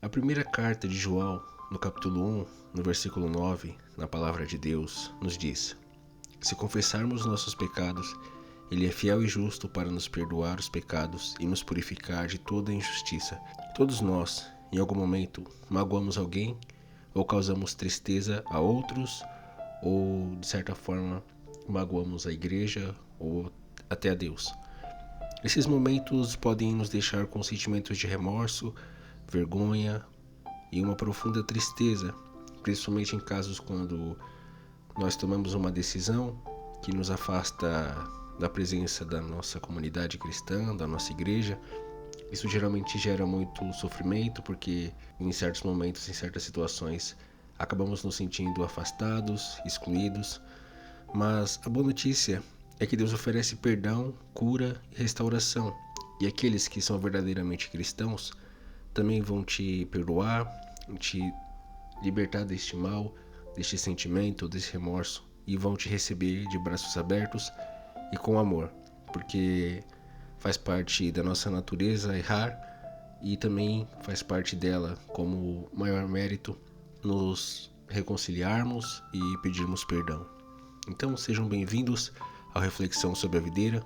A primeira carta de João, no capítulo 1, no versículo 9, na palavra de Deus, nos diz: Se confessarmos nossos pecados, Ele é fiel e justo para nos perdoar os pecados e nos purificar de toda injustiça. Todos nós, em algum momento, magoamos alguém ou causamos tristeza a outros ou, de certa forma, magoamos a igreja ou até a Deus. Esses momentos podem nos deixar com sentimentos de remorso, vergonha e uma profunda tristeza, principalmente em casos quando nós tomamos uma decisão que nos afasta da presença da nossa comunidade cristã, da nossa igreja. Isso geralmente gera muito sofrimento, porque em certos momentos, em certas situações, acabamos nos sentindo afastados, excluídos. Mas a boa notícia é que Deus oferece perdão, cura e restauração. E aqueles que são verdadeiramente cristãos também vão te perdoar, te libertar deste mal, deste sentimento, desse remorso, e vão te receber de braços abertos e com amor, porque faz parte da nossa natureza errar e também faz parte dela como maior mérito nos reconciliarmos e pedirmos perdão. Então sejam bem-vindos ao Reflexão sobre a Videira,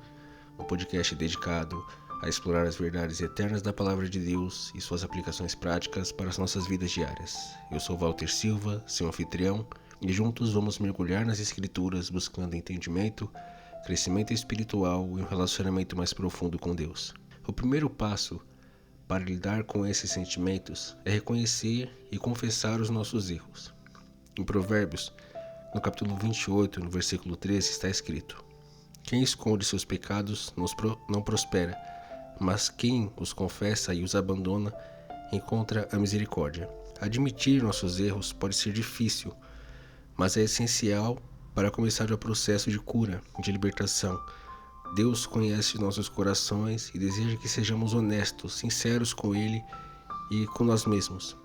um podcast dedicado a explorar as verdades eternas da Palavra de Deus e suas aplicações práticas para as nossas vidas diárias. Eu sou Walter Silva, seu anfitrião, e juntos vamos mergulhar nas Escrituras buscando entendimento, crescimento espiritual e um relacionamento mais profundo com Deus. O primeiro passo para lidar com esses sentimentos é reconhecer e confessar os nossos erros. Em Provérbios, no capítulo 28, no versículo 13, está escrito: Quem esconde seus pecados não prospera, mas quem os confessa e os abandona encontra a misericórdia. Admitir nossos erros pode ser difícil, mas é essencial para começar o processo de cura, de libertação. Deus conhece nossos corações e deseja que sejamos honestos, sinceros com Ele e com nós mesmos.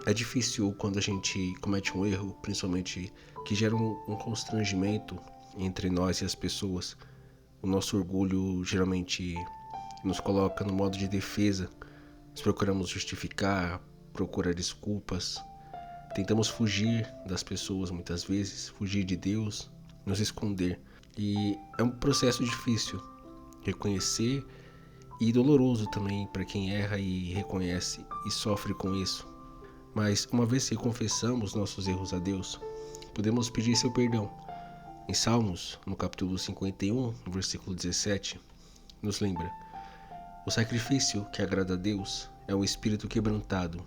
É difícil quando a gente comete um erro, principalmente que gera um constrangimento entre nós e as pessoas. O nosso orgulho geralmente nos coloca no modo de defesa. Nós procuramos justificar, procurar desculpas. Tentamos fugir das pessoas muitas vezes, fugir de Deus, nos esconder. E é um processo difícil reconhecer e doloroso também para quem erra e reconhece e sofre com isso. Mas uma vez que confessamos nossos erros a Deus, podemos pedir seu perdão. Em Salmos, no capítulo 51, no versículo 17, nos lembra: O sacrifício que agrada a Deus é um espírito quebrantado,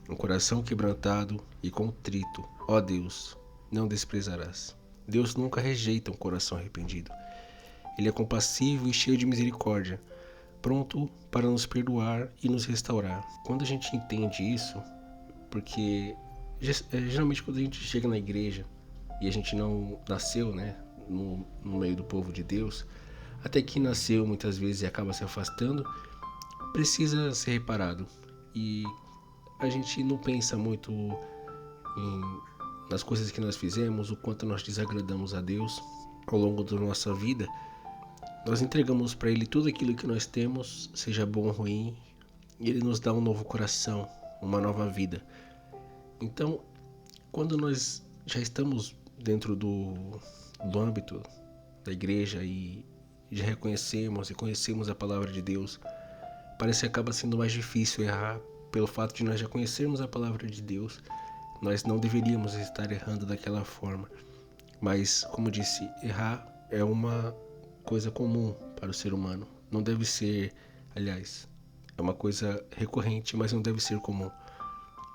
um coração quebrantado e contrito. Ó Deus, não desprezarás. Deus nunca rejeita um coração arrependido. Ele é compassivo e cheio de misericórdia, pronto para nos perdoar e nos restaurar. Quando a gente entende isso, porque geralmente quando a gente chega na igreja e a gente não nasceu, no meio do povo de Deus, até que nasceu muitas vezes e acaba se afastando, precisa ser reparado. E a gente não pensa muito nas coisas que nós fizemos, o quanto nós desagradamos a Deus ao longo da nossa vida. Nós entregamos para Ele tudo aquilo que nós temos, seja bom ou ruim, e Ele nos dá um novo coração, uma nova vida. Então, quando nós já estamos dentro do âmbito da igreja e já reconhecemos e conhecemos a palavra de Deus, parece que acaba sendo mais difícil errar pelo fato de nós já conhecermos a palavra de Deus. Nós não deveríamos estar errando daquela forma. Mas, como disse, errar é uma coisa comum para o ser humano. Não deve ser, aliás, é uma coisa recorrente, mas não deve ser comum.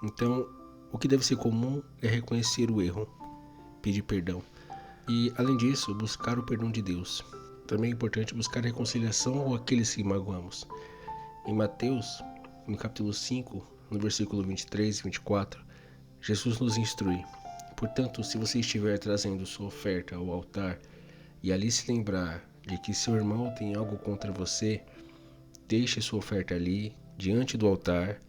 Então, o que deve ser comum é reconhecer o erro, pedir perdão. E, além disso, buscar o perdão de Deus. Também é importante buscar a reconciliação com aqueles que magoamos. Em Mateus, no capítulo 5, no versículo 23 e 24, Jesus nos instrui: Portanto, se você estiver trazendo sua oferta ao altar e ali se lembrar de que seu irmão tem algo contra você, deixe sua oferta ali, diante do altar,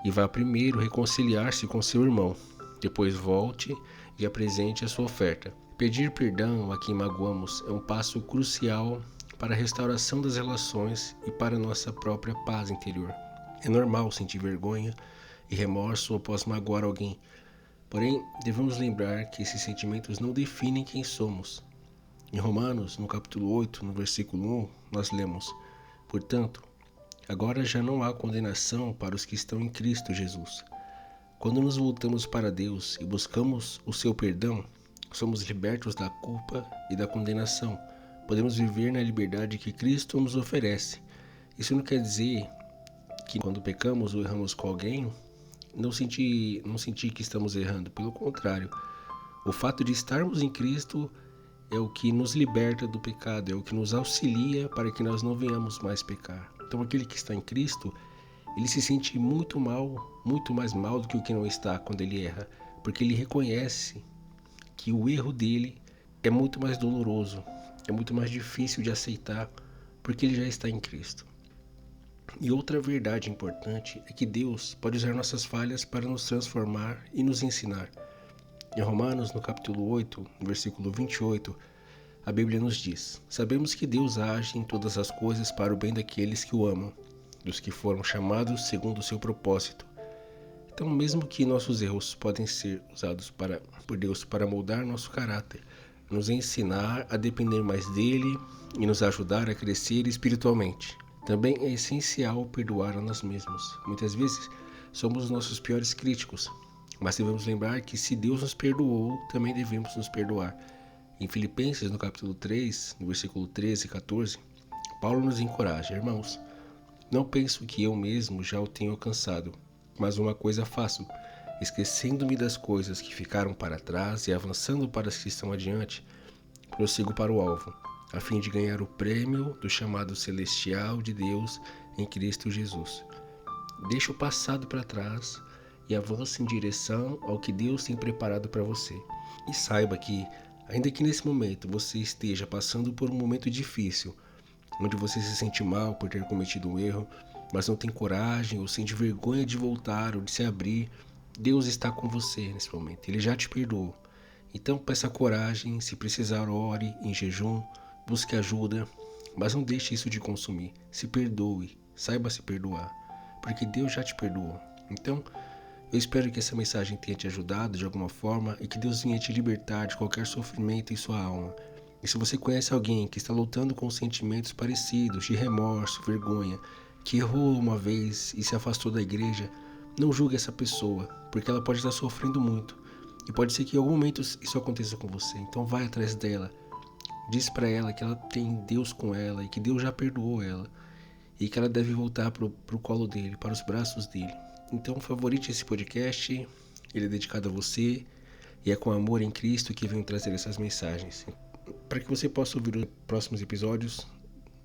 e vá primeiro reconciliar-se com seu irmão. Depois volte e apresente a sua oferta. Pedir perdão a quem magoamos é um passo crucial para a restauração das relações e para a nossa própria paz interior. É normal sentir vergonha, e remorso após magoar alguém. Porém, devemos lembrar que esses sentimentos não definem quem somos. Em Romanos, no capítulo 8, no versículo 1, nós lemos: Portanto, agora já não há condenação para os que estão em Cristo Jesus. Quando nos voltamos para Deus e buscamos o seu perdão, somos libertos da culpa e da condenação. Podemos viver na liberdade que Cristo nos oferece. Isso não quer dizer que quando pecamos ou erramos com alguém, não sentir que estamos errando. Pelo contrário, o fato de estarmos em Cristo é o que nos liberta do pecado, é o que nos auxilia para que nós não venhamos mais pecar. Então aquele que está em Cristo, ele se sente muito mais mal do que o que não está quando ele erra, porque ele reconhece que o erro dele é muito mais doloroso, é muito mais difícil de aceitar, porque ele já está em Cristo. E outra verdade importante é que Deus pode usar nossas falhas para nos transformar e nos ensinar. Em Romanos, no capítulo 8, no versículo 28, a Bíblia nos diz: Sabemos que Deus age em todas as coisas para o bem daqueles que o amam, dos que foram chamados segundo o seu propósito. Então, mesmo que nossos erros podem ser usados por Deus para moldar nosso caráter, nos ensinar a depender mais dele e nos ajudar a crescer espiritualmente, também é essencial perdoar a nós mesmos. Muitas vezes somos os nossos piores críticos, mas devemos lembrar que se Deus nos perdoou, também devemos nos perdoar. Em Filipenses, no capítulo 3, no versículo 13 e 14, Paulo nos encoraja: Irmãos, não penso que eu mesmo já o tenho alcançado, mas uma coisa faço, esquecendo-me das coisas que ficaram para trás e avançando para as que estão adiante, prossigo para o alvo, a fim de ganhar o prêmio do chamado celestial de Deus em Cristo Jesus. Deixe o passado para trás e avance em direção ao que Deus tem preparado para você. E saiba que, ainda que nesse momento você esteja passando por um momento difícil, onde você se sente mal por ter cometido um erro, mas não tem coragem ou sente vergonha de voltar ou de se abrir, Deus está com você nesse momento. Ele já te perdoou. Então peça coragem, se precisar ore em jejum, busque ajuda, mas não deixe isso de consumir. Se perdoe, saiba se perdoar, porque Deus já te perdoou. Então, eu espero que essa mensagem tenha te ajudado de alguma forma e que Deus venha te libertar de qualquer sofrimento em sua alma. E se você conhece alguém que está lutando com sentimentos parecidos, de remorso, vergonha, que errou uma vez e se afastou da igreja, não julgue essa pessoa, porque ela pode estar sofrendo muito. E pode ser que em algum momento isso aconteça com você. Então vai atrás dela. Diz para ela que ela tem Deus com ela e que Deus já perdoou ela. E que ela deve voltar pro colo dele, para os braços dele. Então favorite esse podcast. Ele é dedicado a você. E é com amor em Cristo que venho trazer essas mensagens. Para que você possa ouvir os próximos episódios,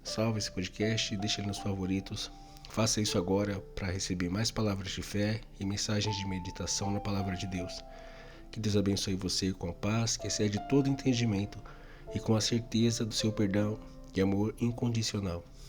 salve esse podcast, deixe ele nos favoritos. Faça isso agora para receber mais palavras de fé e mensagens de meditação na palavra de Deus. Que Deus abençoe você com a paz que excede todo entendimento e com a certeza do seu perdão e amor incondicional.